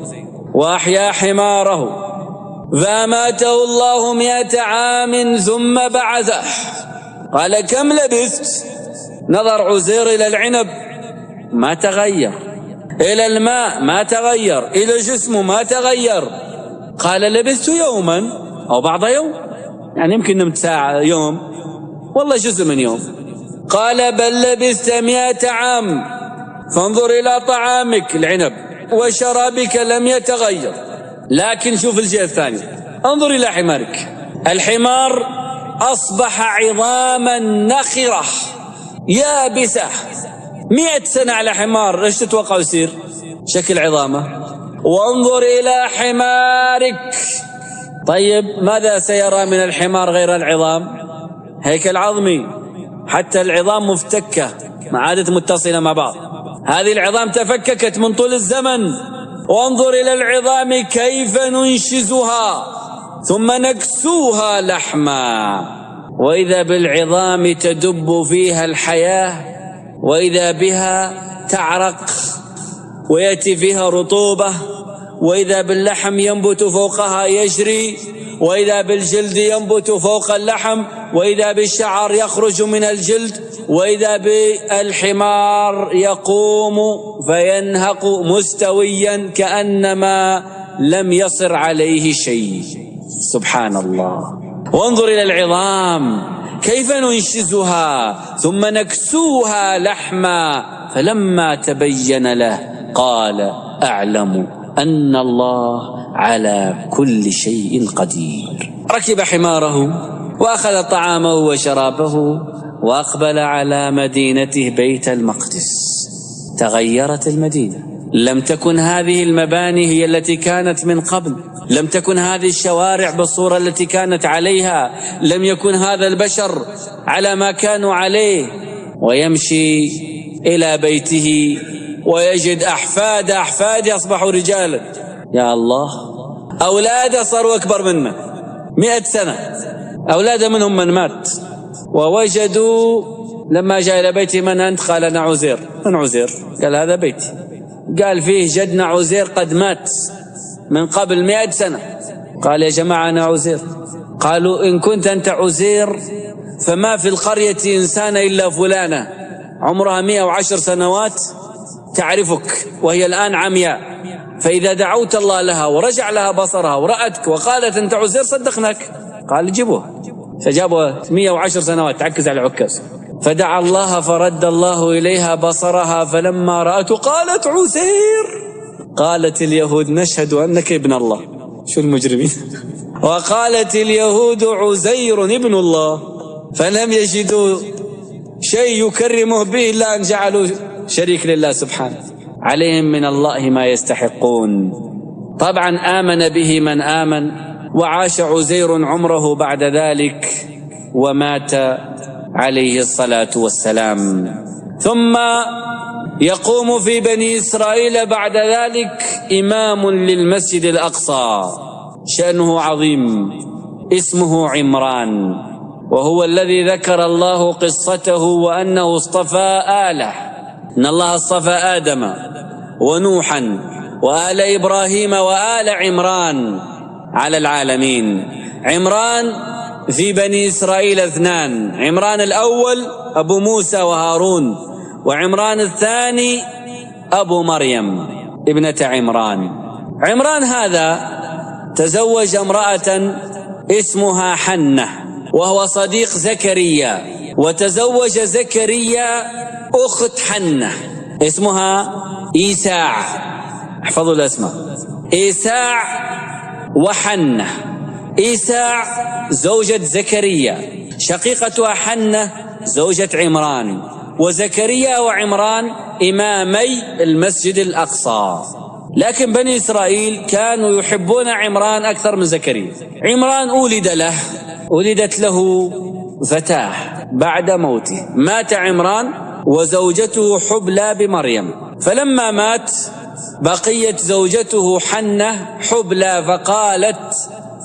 وأحيا حماره، فأماته الله 100 عام ثم بعثه. قال كم لبثت؟ نظر عزير إلى العنب ما تغير، إلى الماء ما تغير، إلى جسمه ما تغير. قال لبثت يوما أو بعض يوم، يعني يمكن نمت ساعة يوم والله جزء من يوم. قال بل لبثت 100 عام، فانظر إلى طعامك العنب وشرابك لم يتغير. لكن شوف الجهة الثانية، انظر إلى حمارك. الحمار أصبح عظاما نخرة يابسة. 100 سنة على حمار، ايش تتوقع يصير؟ شكل عظامه. وانظر إلى حمارك. طيب ماذا سيرى من الحمار غير العظام؟ هيكل عظمي، حتى العظام مفتكة ما عادت متصلة مع بعض. هذه العظام تفككت من طول الزمن. وانظر إلى العظام كيف ننشزها ثم نكسوها لحما، وإذا بالعظام تدب فيها الحياة، وإذا بها تعرق ويأتي فيها رطوبة، وإذا باللحم ينبت فوقها يجري، وإذا بالجلد ينبت فوق اللحم، وإذا بالشعر يخرج من الجلد، وإذا بالحمار يقوم فينهق مستويا كأنما لم يصر عليه شيء. سبحان الله. وانظر إلى العظام كيف ننشزها ثم نكسوها لحما. فلما تبين له قال أعلم أن الله على كل شيء قدير. ركب حماره وأخذ طعامه وشرابه وأقبل على مدينته بيت المقدس. تغيرت المدينة، لم تكن هذه المباني هي التي كانت من قبل، لم تكن هذه الشوارع بالصورة التي كانت عليها، لم يكن هذا البشر على ما كانوا عليه. ويمشي إلى بيته ويجد أحفاده أصبحوا رجالا. يا الله، أولاده صاروا أكبر منه 100 سنة، أولاده منهم من مات. ووجدوا لما جاء إلى بيته: من أنت؟ قال: أنا عزير. من عزير؟ قال: هذا بيتي. قال: فيه جدنا عزير قد مات من قبل 100 سنة. قال: يا جماعة أنا عزير. قالوا: إن كنت أنت عزير فما في القرية إنسان إلا فلانة عمرها 110 سنوات تعرفك وهي الآن عمياء، فإذا دعوت الله لها ورجع لها بصرها ورأتك وقالت أنت عزير صدقناك. قال: جيبوها. فجابوا 110 سنوات تعكز على عكاز، فدعا الله فرد الله إليها بصرها، فلما رأته قالت: عزير. قالت اليهود: نشهد أنك ابن الله. شو المجرمين. وقالت اليهود: عزير ابن الله. فلم يجدوا شيء يكرمه به إلا أن جعلوا شريك لله سبحانه. عليهم من الله ما يستحقون. طبعا آمن به من آمن، وعاش عزير عمره بعد ذلك ومات عليه الصلاة والسلام. ثم يقوم في بني إسرائيل بعد ذلك إمام للمسجد الأقصى شأنه عظيم، اسمه عمران، وهو الذي ذكر الله قصته وأنه اصطفى آله. إن الله اصطفى آدم ونوحا وآل إبراهيم وآل عمران على العالمين. عمران في بني إسرائيل 2، عمران الأول أبو موسى وهارون، وعمران الثاني أبو مريم ابنة عمران. عمران هذا تزوج امرأة اسمها حنة وهو صديق زكريا، وتزوج زكريا أخت حنة اسمها إيساع. احفظوا الأسماء: إيساع وحنة. إيساع زوجة زكريا، شقيقتها حنة زوجة عمران، وزكريا وعمران إمامي المسجد الأقصى. لكن بني إسرائيل كانوا يحبون عمران أكثر من زكريا. عمران ولدت له فتاة بعد موته، مات عمران وزوجته حبلى بمريم. فلما مات بقيت زوجته حنة حبلى، فقالت: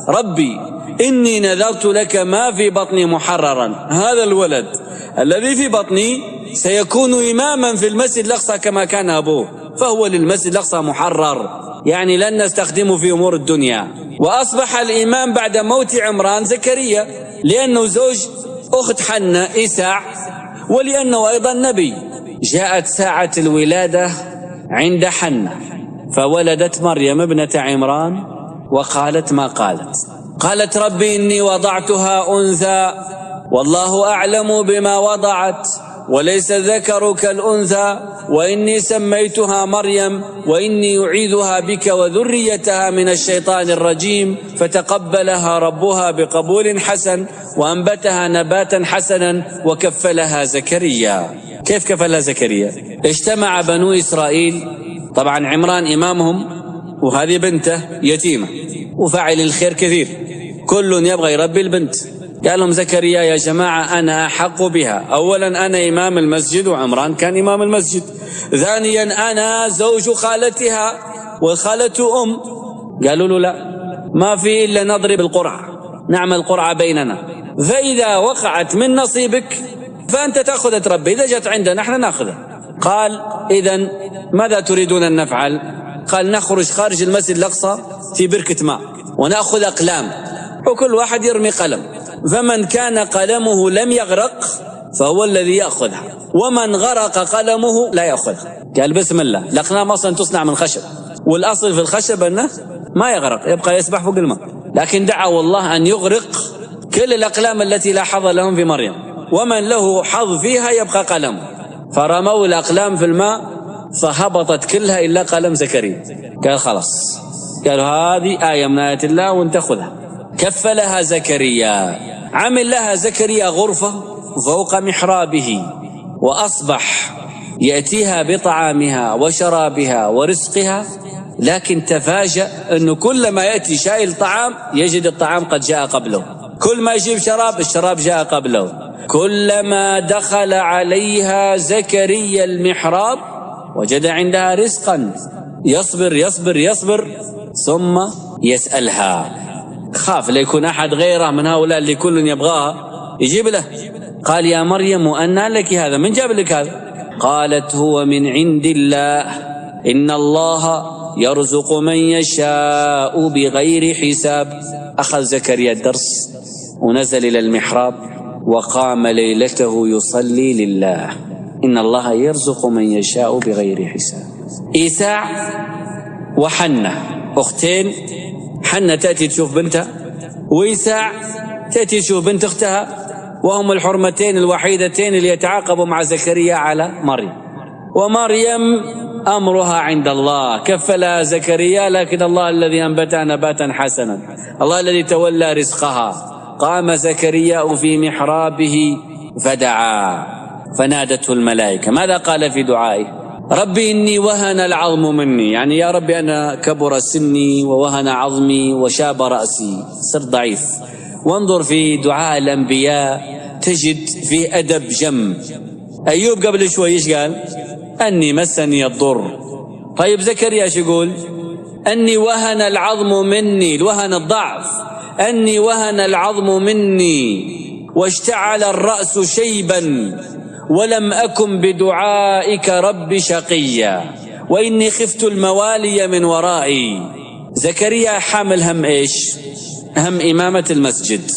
ربي إني نذرت لك ما في بطني محررا، هذا الولد الذي في بطني سيكون إماما في المسجد الأقصى كما كان أبوه، فهو للمسجد الأقصى محرر، يعني لن نستخدمه في أمور الدنيا. وأصبح الإمام بعد موت عمران زكريا، لأنه زوج أخت حنة إيساع، ولأنه أيضا نبي. جاءت ساعة الولادة عند حنة فولدت مريم ابنة عمران، وقالت ما قالت: ربي إني وضعتها أنثى والله أعلم بما وضعت وليس الذكر كالأنثى، وإني سميتها مريم وإني أعيذها بك وذريتها من الشيطان الرجيم. فتقبلها ربها بقبول حسن وأنبتها نباتا حسنا وكفلها زكريا. كيف كفلها زكريا؟ اجتمع بنو إسرائيل، طبعا عمران إمامهم وهذه بنته يتيمة وفاعل الخير كثير، كل يبغى يربي البنت. قال لهم زكريا: يا جماعة أنا أحق بها، أولا أنا إمام المسجد وعمران كان إمام المسجد، ثانيا أنا زوج خالتها وخالته أم. قالوا له: لا، ما في إلا نضرب القرعة، نعمل قرعة بيننا، فإذا وقعت من نصيبك فأنت تأخذ تربي، إذا جت عندنا نحن نأخذها. قال: إذن ماذا تريدون أن نفعل؟ قال: نخرج خارج المسجد الأقصى في بركة ماء ونأخذ أقلام، وكل واحد يرمي قلم، فمن كان قلمه لم يغرق فهو الذي يأخذها، ومن غرق قلمه لا يأخذها. قال: بسم الله. الأقلام أصلا تصنع من خشب، والأصل في الخشب أنه ما يغرق، يبقى يسبح فوق الماء، لكن دعوا الله أن يغرق كل الأقلام التي لا حظ لهم في مريم، ومن له حظ فيها يبقى قلمه. فرموا الأقلام في الماء فهبطت كلها إلا قلم زكريا. قال: خلاص، قالوا هذه آية من آيات الله وانت خذها. كفلها زكريا عمل لها زكريا غرفة فوق محرابه، وأصبح يأتيها بطعامها وشرابها ورزقها، لكن تفاجأ أنه كلما يأتي شايل طعام يجد الطعام قد جاء قبله، كل ما يجيب شراب الشراب جاء قبله. كلما دخل عليها زكريا المحراب وجد عندها رزقا، يصبر يصبر يصبر ثم يسألها، خاف ليكون أحد غيره من هؤلاء اللي كل يبغاها يجيب له. قال يا مريم أنى لك هذا؟ من جاب لك هذا؟ قالت هو من عند الله، إن الله يرزق من يشاء بغير حساب. أخذ زكريا الدرس ونزل إلى المحراب وقام ليلته يصلي لله، إن الله يرزق من يشاء بغير حساب. إيساع وحنة أختين، حنة تأتي تشوف بنتها، وإيساع تأتي تشوف بنت أختها، وهم الحرمتين الوحيدتين اللي يتعاقبوا مع زكريا على مريم. ومريم أمرها عند الله، كفلها زكريا، لكن الله الذي أنبتها نباتا حسنا، الله الذي تولى رزقها. قام زكريا في محرابه فدعا، فنادته الملائكة. ماذا قال في دعائه؟ ربي إني وهن العظم مني، يعني يا ربي أنا كبر سني ووهن عظمي وشاب رأسي، صرت ضعيف. وانظر في دعاء الأنبياء تجد فيه أدب جم. أيوب قبل شوي ايش قال؟ أني مسني الضر. طيب زكريا ايش يقول؟ أني وهن العظم مني، الوهن الضعف، أني وهن العظم مني واشتعل الرأس شيبا ولم أكن بدعائك رب شقيا وإني خفت الموالي من ورائي. زكريا حامل هم ايش؟ هم إمامة المسجد.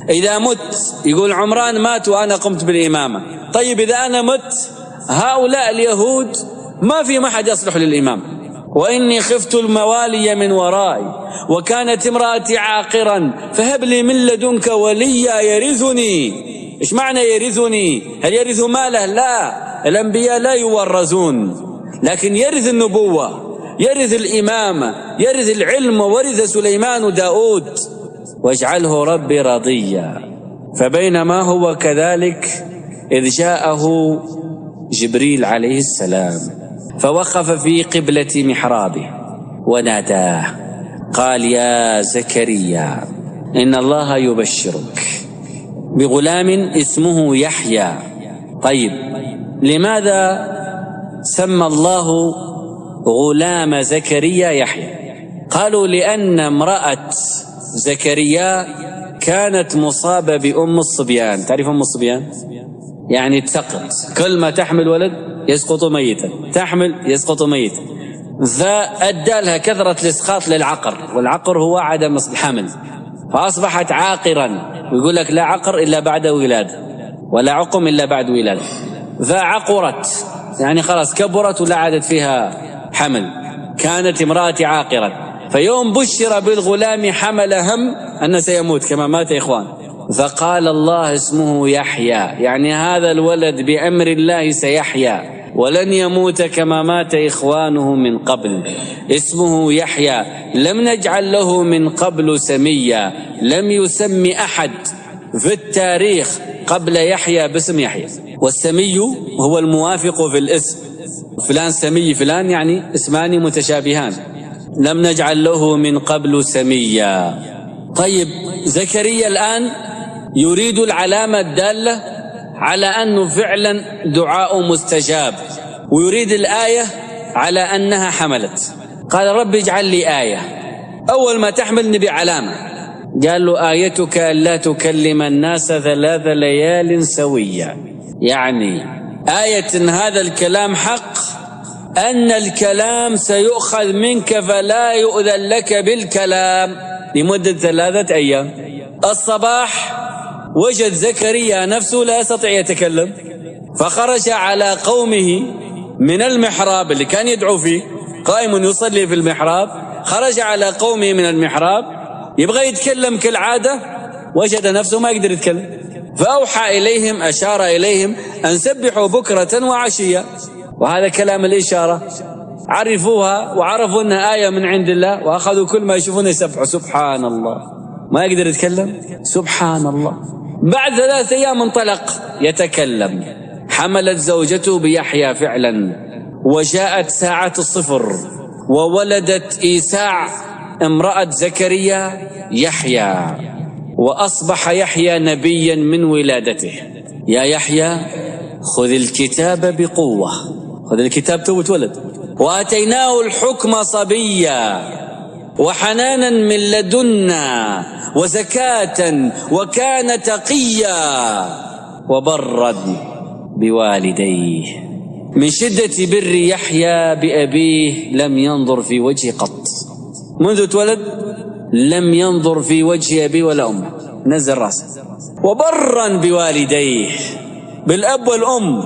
إذا مت يقول عمران مات وأنا قمت بالإمامة. طيب إذا أنا مت هؤلاء اليهود ما في محد يصلح للإمام. وإني خفت الموالي من ورائي وكانت امرأتي عاقرا فهب لي من لدنك وليا يرثني. إيش معنى يرثني؟ هل يرث ماله؟ لا، الأنبياء لا يورثون، لكن يرث النبوة، يرث الإمامة، يرث العلم، ورث سليمان داود. واجعله ربي رضيا. فبينما هو كذلك إذ جاءه جبريل عليه السلام فوقف في قبلة محرابه وناداه، قال يا زكريا إن الله يبشرك بغلام اسمه يحيى. طيب لماذا سمى الله غلام زكريا يحيى؟ قالوا لأن امرأة زكريا كانت مصابة بأم الصبيان. تعرف أم الصبيان؟ يعني تسقط، كل ما تحمل ولد يسقط ميتا، تحمل يسقط ميتا، فأدى لها كثرة الإسقاط للعقر، والعقر هو عدم الحمل، فأصبحت عاقرا. ويقول لك لا عقر إلا بعد ولادة ولا عقم إلا بعد ولادة، فعقرت يعني خلاص كبرت ولا عادت فيها حمل، كانت امرأتي عاقرا. فيوم بشر بالغلام حمل هم أنه سيموت كما مات إخوان، فقال الله اسمه يحيى، يعني هذا الولد بأمر الله سيحيا ولن يموت كما مات إخوانه من قبل. اسمه يحيى، لم نجعل له من قبل سميا، لم يسمي أحد في التاريخ قبل يحيى باسم يحيى. والسمي هو الموافق في الاسم، فلان سمي فلان يعني اسمان متشابهان. لم نجعل له من قبل سميا. طيب زكريا الآن يريد العلامة الدالة على أنه فعلا دعاء مستجاب، ويريد الآية على أنها حملت. قال رب اجعل لي آية، أول ما تحمل نبي علامة. قال له آيتك ألا تكلم الناس 3 ليال سويا، يعني آية إن هذا الكلام حق، أن الكلام سيؤخذ منك فلا يؤذن لك بالكلام لمدة 3 أيام. الصباح وجد زكريا نفسه لا يستطيع يتكلم، فخرج على قومه من المحراب اللي كان يدعو فيه، قائم يصلي في المحراب، خرج على قومه من المحراب يبغى يتكلم كالعادة، وجد نفسه ما يقدر يتكلم، فأوحى إليهم، أشار إليهم أن سبحوا بكرة وعشية. وهذا كلام الإشارة، عرفوها وعرفوا أنها آية من عند الله، وأخذوا كل ما يشوفون يسبحوا سبحان الله ما يقدر يتكلم. سبحان الله. بعد 3 أيام انطلق يتكلم. حملت زوجته بيحيى فعلا، وجاءت ساعة الصفر وولدت إيساع امرأة زكريا يحيى، وأصبح يحيى نبيا من ولادته. يا يحيى خذ الكتاب بقوة، خذ الكتاب تو تولد. وآتيناه الحكم صبيا وحنانا من لدنا وزكاة وكان تقيا وبرا بوالديه. من شدة بر يحيى بأبيه لم ينظر في وجه قط، منذ اتولد لم ينظر في وجه أبيه ولا أمه، نزل راسه. وبرا بوالديه، بالأب والأم،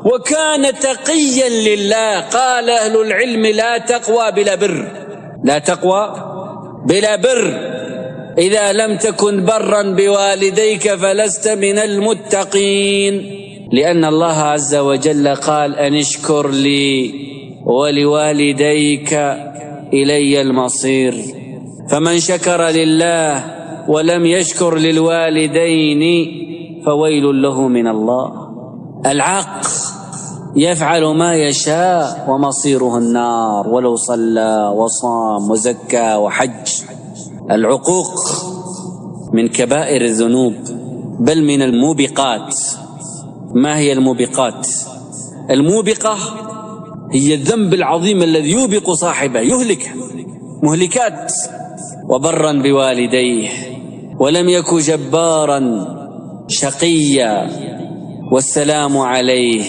وكان تقيا لله. قال أهل العلم لا تقوى بلا بر، لا تقوى بلا بر. إذا لم تكن برا بوالديك فلست من المتقين، لأن الله عز وجل قال أن اشكر لي ولوالديك إلي المصير. فمن شكر لله ولم يشكر للوالدين فويل له من الله. العاق يفعل ما يشاء ومصيره النار ولو صلى وصام وزكى وحج. العقوق من كبائر الذنوب، بل من الموبقات. ما هي الموبقات؟ الموبقة هي الذنب العظيم الذي يوبق صاحبه، يهلك، مهلكات. وبرا بوالديه ولم يك جبارا شقيا، والسلام عليه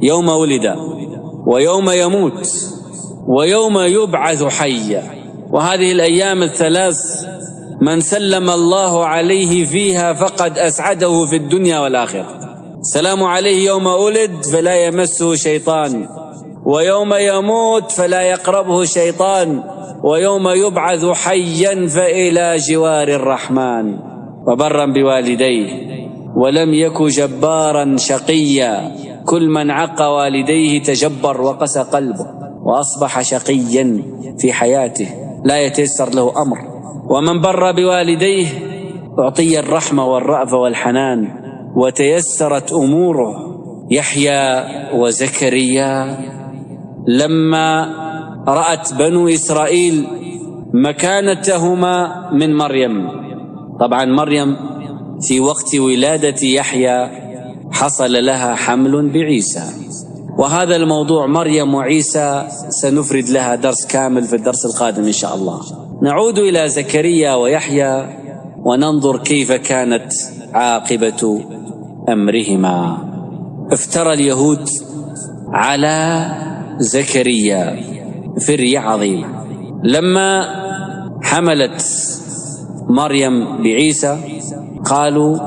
يوم ولد ويوم يموت ويوم يبعث حيا. وهذه الأيام الثلاث من سلم الله عليه فيها فقد أسعده في الدنيا والآخرة. السلام عليه يوم ولد فلا يمسه شيطان، ويوم يموت فلا يقربه شيطان، ويوم يبعث حيا فإلى جوار الرحمن. وبرا بوالديه ولم يك جبارا شقيا. كل من عق والديه تجبر وقسى قلبه وأصبح شقيا في حياته، لا يتيسر له أمر. ومن بر بوالديه أعطي الرحمة والرأفة والحنان وتيسرت أموره. يحيى وزكريا لما رأت بنو إسرائيل مكانتهما من مريم، طبعا مريم في وقت ولادة يحيى حصل لها حمل بعيسى، وهذا الموضوع مريم وعيسى سنفرد لها درس كامل في الدرس القادم إن شاء الله. نعود إلى زكريا ويحيى وننظر كيف كانت عاقبة أمرهما. افترى اليهود على زكريا فرية عظيمة. لما حملت مريم بعيسى قالوا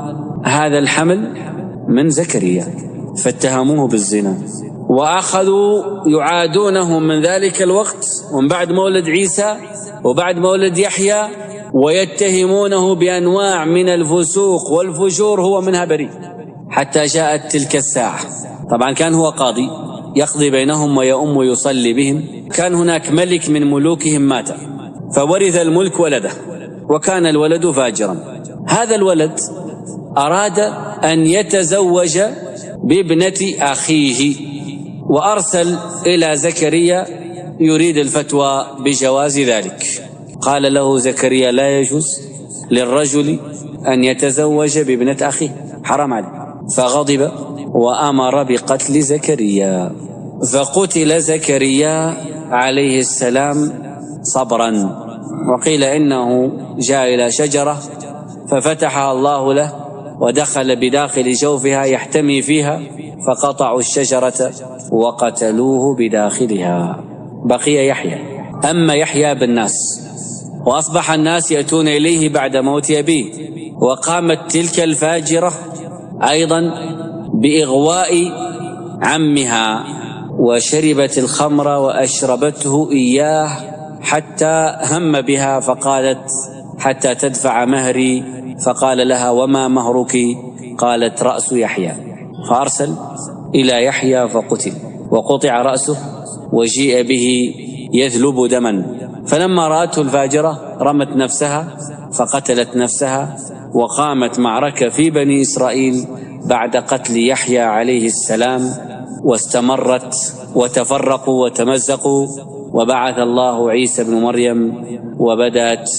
هذا الحمل من زكريا، فاتهموه بالزنا، وأخذوا يعادونه من ذلك الوقت ومن بعد مولد عيسى وبعد مولد يحيى، ويتهمونه بأنواع من الفسوق والفجور هو منها بريء، حتى جاءت تلك الساعة. طبعا كان هو قاضي يقضي بينهم ويؤم ويصلي بهم. كان هناك ملك من ملوكهم مات فورث الملك ولده، وكان الولد فاجرا. هذا الولد أراد أن يتزوج بابنة أخيه، وأرسل إلى زكريا يريد الفتوى بجواز ذلك. قال له زكريا لا يجوز للرجل أن يتزوج بابنة أخيه، حرام عليه. فغضب وأمر بقتل زكريا، فقتل زكريا عليه السلام صبرا. وقيل إنه جاء إلى شجرة ففتحها الله له ودخل بداخل جوفها يحتمي فيها، فقطعوا الشجرة وقتلوه بداخلها. بقي يحيى. أما يحيى بالناس، وأصبح الناس يأتون إليه بعد موت أبيه. وقامت تلك الفاجرة أيضا بإغواء عمها، وشربت الخمر وأشربته إياه حتى هم بها، فقالت حتى تدفع مهري. فقال لها وما مهرك؟ قالت رأس يحيى. فأرسل إلى يحيى فقتل، وقطع رأسه وجيء به يذلب دما. فلما رأته الفاجرة رمت نفسها فقتلت نفسها، وقامت معركة في بني إسرائيل بعد قتل يحيى عليه السلام، واستمرت وتفرقوا وتمزقوا، وبعث الله عيسى بن مريم، وبدأت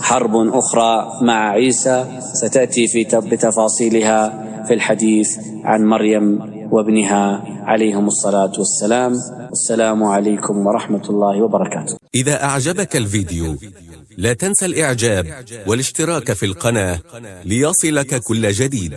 حرب أخرى مع عيسى ستأتي بتفاصيلها في الحديث عن مريم وابنها عليهم الصلاة والسلام. السلام عليكم ورحمة الله وبركاته. إذا أعجبك الفيديو لا تنسى الإعجاب والاشتراك في القناة ليصلك كل جديد.